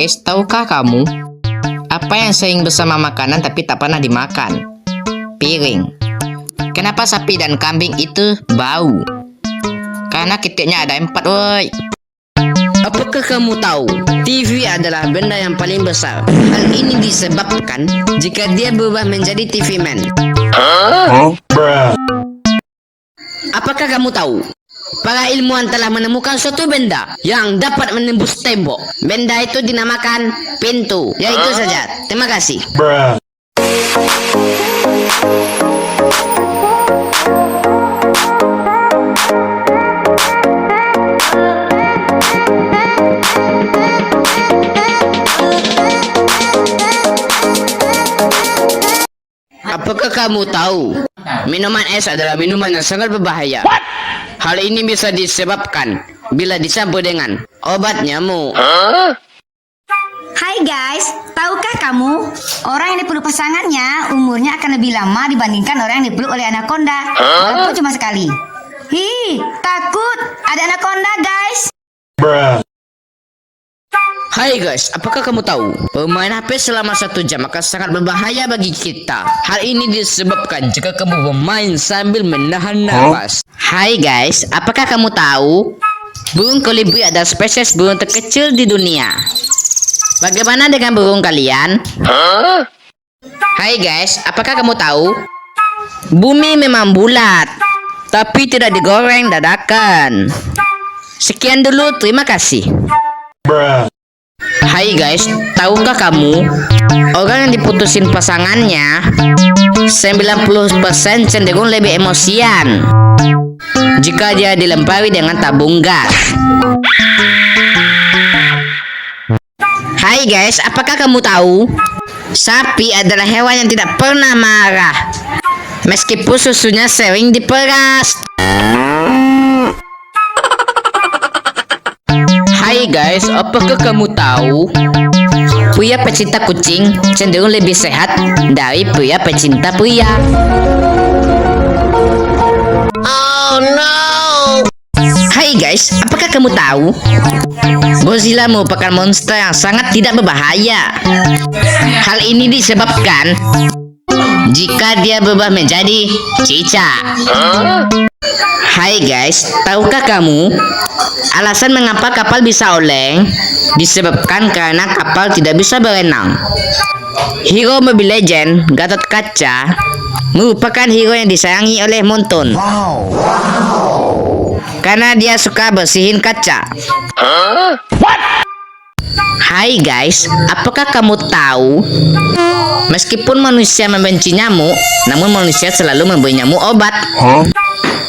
guys, tahukah kamu apa yang sering bersama makanan tapi tak pernah dimakan? Piring. Kenapa sapi dan kambing itu bau? Karena ketiknya ada 4, woi. Apakah kamu tahu TV adalah benda yang paling besar? Hal ini disebabkan jika dia berubah menjadi TV Man. Apakah kamu tahu? Para ilmuwan telah menemukan suatu benda yang dapat menembus tembok. Benda itu dinamakan pintu. Ya itu saja. Terima kasih. Apakah kamu tahu minuman es adalah minuman yang sangat berbahaya? Hal ini bisa disebabkan bila dicampur dengan obat nyamuk. Hai guys, tahukah kamu orang yang dipeluk pasangannya umurnya akan lebih lama dibandingkan orang yang dipeluk oleh anaconda? Walaupun cuma sekali. Hi, takut ada anaconda guys. Hai guys, apakah kamu tahu bermain HP selama 1 jam akan sangat berbahaya bagi kita? Hal ini disebabkan jika kamu bermain sambil menahan nafas. Hai guys, apakah kamu tahu burung kolibri adalah spesies burung terkecil di dunia? Bagaimana dengan burung kalian? Hai guys, apakah kamu tahu bumi memang bulat tapi tidak digoreng dadakan? Sekian dulu, terima kasih. Hai guys, tahukah kamu orang yang diputusin pasangannya 90% cenderung lebih emosian jika dia dilempari dengan tabung gas. Hai guys, apakah kamu tahu sapi adalah hewan yang tidak pernah marah meskipun susunya sering diperas? Hai guys, apakah kamu tahu pria pecinta kucing cenderung lebih sehat dari pria pecinta pria? Oh no! Hai guys, apakah kamu tahu Godzilla merupakan monster yang sangat tidak berbahaya? Hal ini disebabkan jika dia berubah menjadi cicak. Hai guys, tahukah kamu alasan mengapa kapal bisa oleng? Disebabkan karena kapal tidak bisa berenang. Hero Mobile Legends Gatot-Kaca merupakan hero yang disayangi oleh Monton. Karena dia suka bersihin kaca. Hai guys, apakah kamu tahu meskipun manusia membenci nyamuk, namun manusia selalu memberi nyamuk obat.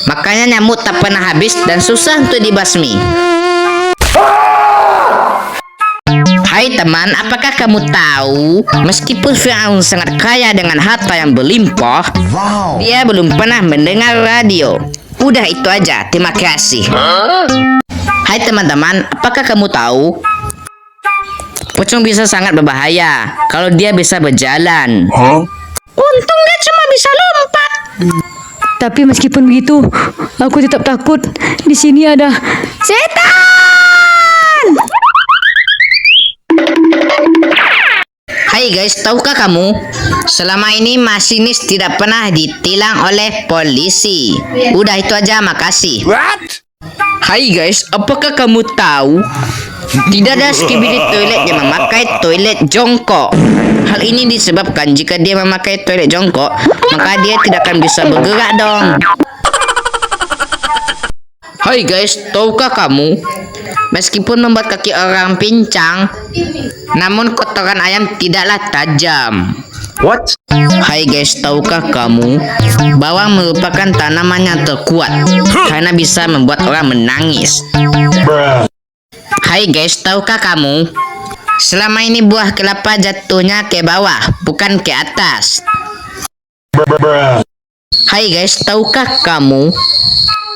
Makanya nyamuk tak pernah habis dan susah untuk dibasmi. Hai teman, apakah kamu tahu meskipun Firaun sangat kaya dengan harta yang berlimpah, dia belum pernah mendengar radio. Udah itu aja, terima kasih. Hai teman-teman, apakah kamu tahu pocong bisa sangat berbahaya kalau dia bisa berjalan? Untung dia cuma bisa lompat. Tapi meskipun begitu, aku tetap takut. Di sini ada setan. Hai guys, tahukah kamu selama ini masinis tidak pernah ditilang oleh polisi? Udah itu aja, makasih. Hai guys, apakah kamu tahu tidak ada skibidi toilet yang memakai toilet jongkok? Hal ini disebabkan jika dia memakai toilet jongkok, maka dia tidak akan bisa bergerak dong. Hai guys, tahukah kamu meskipun membuat kaki orang pincang, namun kotoran ayam tidaklah tajam. What? Hai guys, tahukah kamu bawang merupakan tanaman yang terkuat karena bisa membuat orang menangis. Hai guys, tahukah kamu selama ini buah kelapa jatuhnya ke bawah, bukan ke atas. Hai guys, tahukah kamu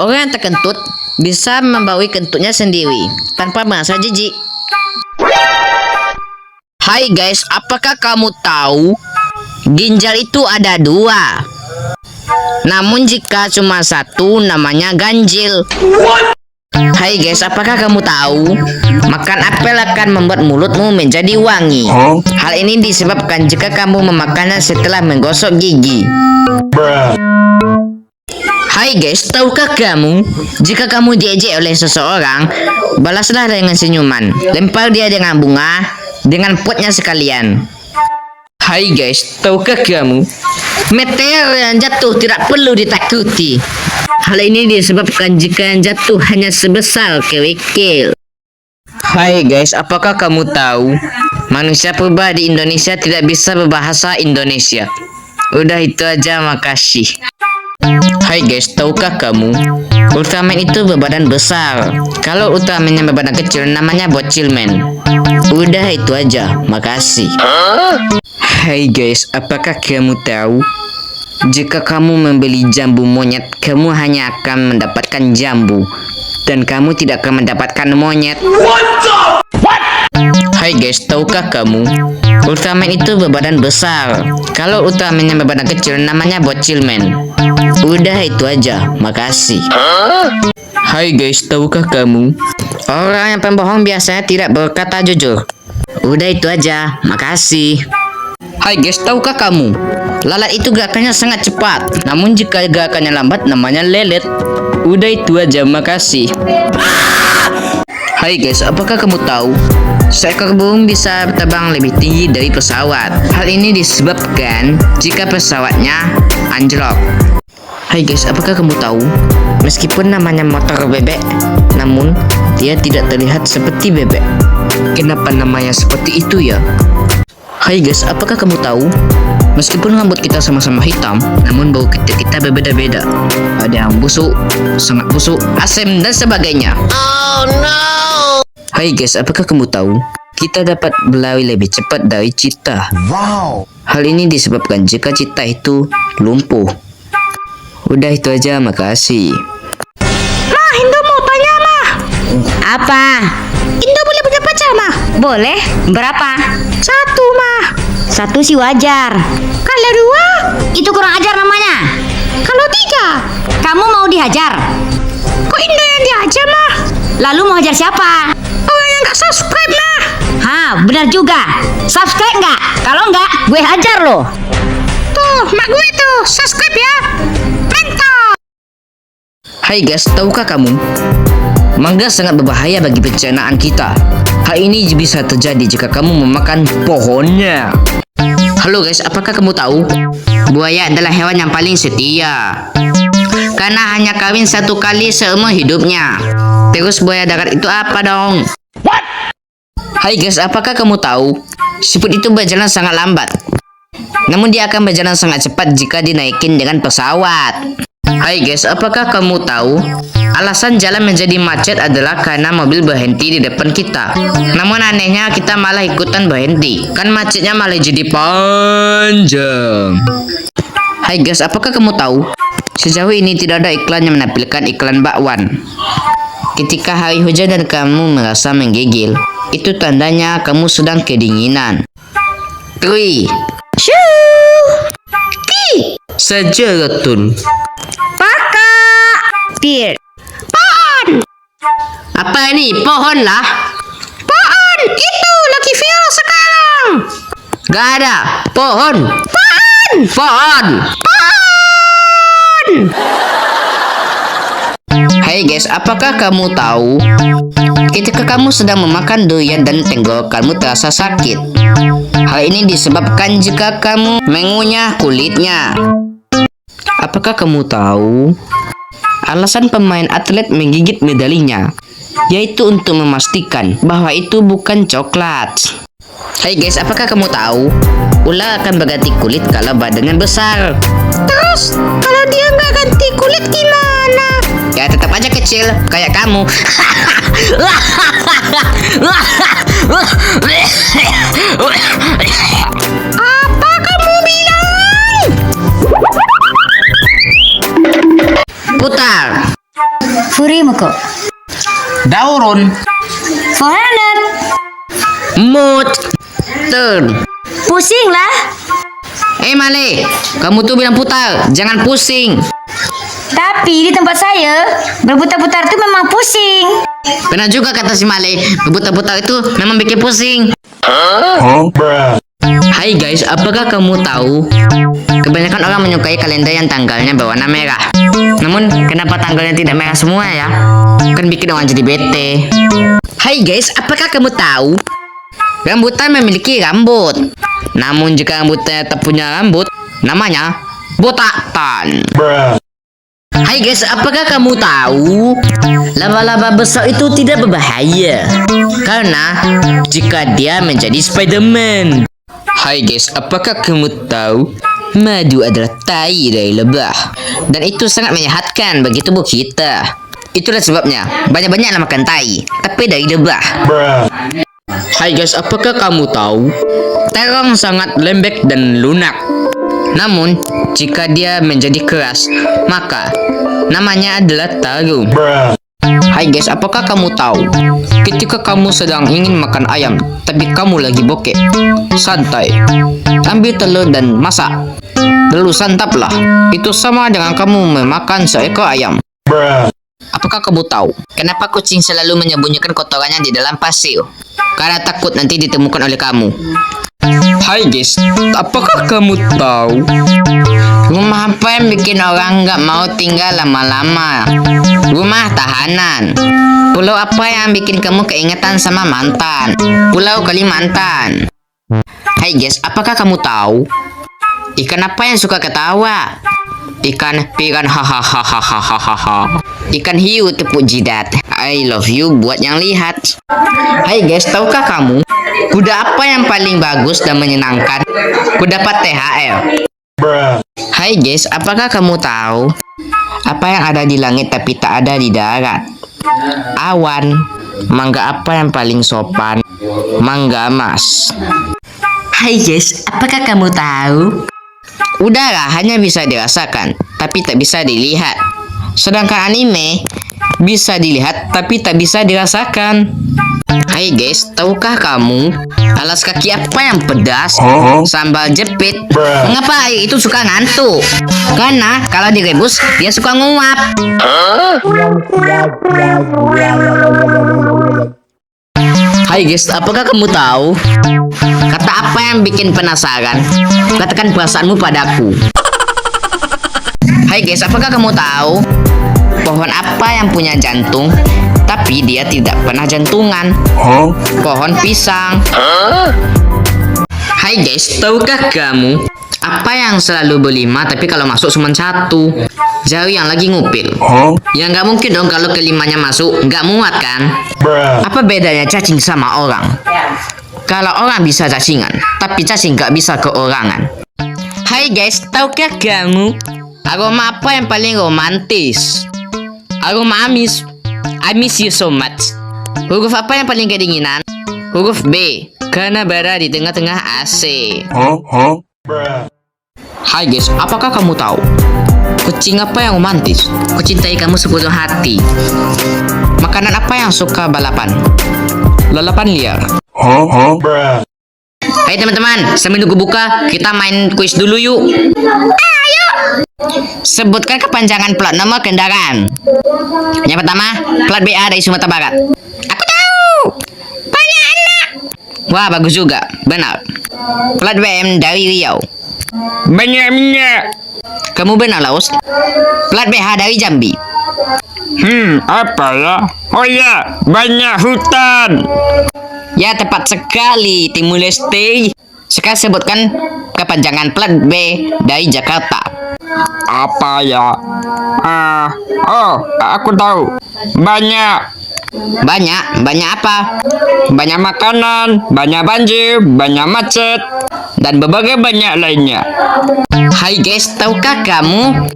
orang yang terkentut bisa membawi kentutnya sendiri tanpa merasa jijik. Hai guys, apakah kamu tahu ginjal itu ada 2? Namun jika cuma 1 namanya ganjil. Hai guys, apakah kamu tahu makan apel akan membuat mulutmu menjadi wangi? Hal ini disebabkan jika kamu memakannya setelah menggosok gigi. Hai guys, tahukah kamu jika kamu diejek oleh seseorang, balaslah dengan senyuman. Lempar dia dengan bunga, dengan potnya sekalian. Hai guys, tahukah kamu meteor yang jatuh tidak perlu ditakuti. Hal ini disebabkan jika yang jatuh hanya sebesar kerikil. Hai guys, apakah kamu tahu manusia purba di Indonesia tidak bisa berbahasa Indonesia? Udah itu aja, makasih. Hai guys, tahukah kamu Ultraman itu berbadan besar. Kalau Ultraman yang berbadan kecil namanya Bocilman. Udah itu aja, makasih. Hai guys, apakah kamu tahu jika kamu membeli jambu monyet, kamu hanya akan mendapatkan jambu dan kamu tidak akan mendapatkan monyet. Hai guys, tahukah kamu Ultraman itu berbadan besar. Kalau Ultraman yang berbadan kecil namanya Bocilman. Udah itu aja, makasih. Hai guys, tahukah kamu orang yang pembohong biasanya tidak berkata jujur. Udah itu aja, makasih. Hai guys, tahukah kamu lalat itu gerakannya sangat cepat, namun jika gerakannya lambat namanya lelet. Udah itu aja, makasih. Hai guys, apakah kamu tahu seekor burung bisa terbang lebih tinggi dari pesawat? Hal ini disebabkan jika pesawatnya anjlok. Hai guys, apakah kamu tahu meskipun namanya motor bebek, namun dia tidak terlihat seperti bebek. Kenapa namanya seperti itu ya? Hai guys, apakah kamu tahu meskipun rambut kita sama-sama hitam, namun bau kita berbeda-beda. Ada yang busuk, sangat busuk, asam dan sebagainya. Oh no! Hai guys, apakah kamu tahu kita dapat berlari lebih cepat dari cheetah? Wow! Hal ini disebabkan jika cheetah itu lumpuh. Udah itu aja, makasih. Mah, Indo mau tanya, Mah. Apa? Indo boleh punya pacar, Mah? Boleh? Berapa? 1, Mah. 1 sih wajar. Kalau 2? Itu kurang ajar namanya. Kalau 3? Kamu mau dihajar? Kok Indo yang diajar, Mah? Lalu mau hajar siapa? Orang yang gak subscribe, Mah. Hah, benar juga. Subscribe nggak? Kalau nggak, gue hajar loh. Tuh, mak gue tuh. Subscribe ya. Mantap. Hai guys, tahukah kamu mangga sangat berbahaya bagi pencernaan kita. Hal ini bisa terjadi jika kamu memakan pohonnya. Halo guys, apakah kamu tahu buaya adalah hewan yang paling setia karena hanya kawin 1 kali seumur hidupnya. Terus buaya darat itu apa dong? Hai guys, apakah kamu tahu siput itu berjalan sangat lambat, namun dia akan berjalan sangat cepat jika dinaikin dengan pesawat. Hai guys, apakah kamu tahu alasan jalan menjadi macet adalah karena mobil berhenti di depan kita, namun anehnya kita malah ikutan berhenti, kan macetnya malah jadi panjang. Hai guys, apakah kamu tahu sejauh ini tidak ada iklan yang menampilkan iklan bakwan. Ketika hari hujan dan kamu merasa menggigil, itu tandanya kamu sedang kedinginan. 3, 2, 1, saja Ratun. Pir. Pohon. Apa ini? Pohon lah. Pohon. Itu lagi viral sekarang. Gak ada. Pohon. Pohon. Pohon. Pohon. Hai guys, apakah kamu tahu ketika kamu sedang memakan durian dan tenggorokanmu terasa sakit? Hal ini disebabkan jika kamu mengunyah kulitnya. Apakah kamu tahu alasan pemain atlet menggigit medalinya, yaitu untuk memastikan bahwa itu bukan coklat. Hai guys, apakah kamu tahu ular akan berganti kulit kalau badannya besar? Terus kalau dia nggak ganti kulit gimana? Ya tetap aja kecil kayak kamu. Apa kamu bilang? Putar. Furimuko. Daurun. 400. Mood. Turn. Pusing lah. Male, kamu tuh bilang putar, jangan pusing. Tapi di tempat saya, berputar-putar itu memang pusing. Pernah juga kata si Male, berputar-putar itu memang bikin pusing. Hai guys, apakah kamu tahu? Kebanyakan orang menyukai kalender yang tanggalnya berwarna merah. Namun, kenapa tanggalnya tidak merah semua ya? Kan bikin orang jadi bete. Hai guys, apakah kamu tahu? Rambutan memiliki rambut. Namun jika rambutnya tak punya rambut, namanya botakan. Hai guys, apakah kamu tahu? Laba-laba besar itu tidak berbahaya karena jika dia menjadi Spiderman. Hai guys, apakah kamu tahu? Madu adalah tai dari lebah dan itu sangat menyehatkan bagi tubuh kita. Itulah sebabnya banyak-banyaklah makan tai, tapi dari lebah. Hai guys, apakah kamu tahu? Terong sangat lembek dan lunak. Namun, jika dia menjadi keras, maka namanya adalah tarum. Hai guys, apakah kamu tahu? Ketika kamu sedang ingin makan ayam, tapi kamu lagi bokeh, santai. Ambil telur dan masak. Lalu santaplah. Itu sama dengan kamu memakan seekor ayam. Apakah kamu tahu kenapa kucing selalu menyembunyikan kotorannya di dalam pasir? Karena takut nanti ditemukan oleh kamu. Hai guys, apakah kamu tahu rumah apa yang bikin orang nggak mau tinggal lama-lama? Rumah tahanan. Pulau apa yang bikin kamu keingetan sama mantan? Pulau Kalimantan. Hai guys, apakah kamu tahu ikan apa yang suka ketawa? Ikan piran hahaha. Ikan hiu tepuk jidat. I love you buat yang lihat. Hai guys, tahukah kamu kuda apa yang paling bagus dan menyenangkan? Kudapat THR. Hai guys, apakah kamu tahu apa yang ada di langit tapi tak ada di darat? Awan. Mangga apa yang paling sopan? Mangga emas. Hai guys, apakah kamu tahu? Udara hanya bisa dirasakan, tapi tak bisa dilihat. Sedangkan anime bisa dilihat, tapi tak bisa dirasakan. Hai guys, tahukah kamu alas kaki apa yang pedas? Sambal jepit. Mengapa air itu suka ngantuk? Karena kalau direbus, dia suka nguap. Hai guys, apakah kamu tahu kata apa yang bikin penasaran? Katakan perasaanmu padaku. Hai guys, apakah kamu tahu pohon apa yang punya jantung tapi dia tidak pernah jantungan? Pohon pisang. Hai guys, tahukah kamu apa yang selalu berlima tapi kalau masuk cuma satu? Jari yang lagi ngupil. Ya nggak mungkin dong kalau kelimanya masuk, nggak muat kan? Apa bedanya cacing sama orang? Kalau orang bisa cacingan, tapi cacing nggak bisa keorangan. Hai guys, tahukah kamu aroma apa yang paling romantis? Aroma amis. I miss you so much. Huruf apa yang paling kedinginan? Huruf B, karena berada di tengah-tengah AC. Hai guys, apakah kamu tahu kucing apa yang romantis? Kucintai kamu sepenuh hati. Makanan apa yang suka balapan? Lalapan liar. Hai teman-teman, sambil nunggu buka, kita main kuis dulu yuk. Ayo. Sebutkan kepanjangan plat nomor kendaraan. Yang pertama, plat BA dari Sumatera Barat. Aku tahu. Banyak anak. Wah, bagus juga. Benar. Plat BM dari Riau. Banyak minyak. Kamu benar, Laos. Plat BH dari Jambi. Apa ya? Oh ya, banyak hutan. Ya, tepat sekali, Timur Leste. Sekarang sebutkan kepanjangan plat B dari Jakarta. Apa ya? Aku tahu. Banyak Banyak apa? Banyak makanan, banyak banjir, banyak macet, dan berbagai banyak lainnya. Hai guys, tahukah kamu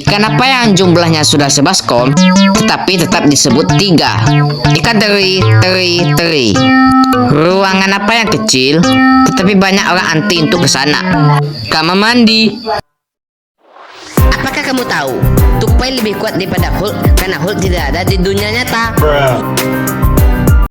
ikan apa yang jumlahnya sudah sebaskom, tetapi tetap disebut 3? Ikan teri. Ruangan apa yang kecil, tetapi banyak orang anti untuk ke sana? Kamar mandi. Apakah kamu tahu tupai lebih kuat daripada Hulk karena Hulk tidak ada di dunia nyata?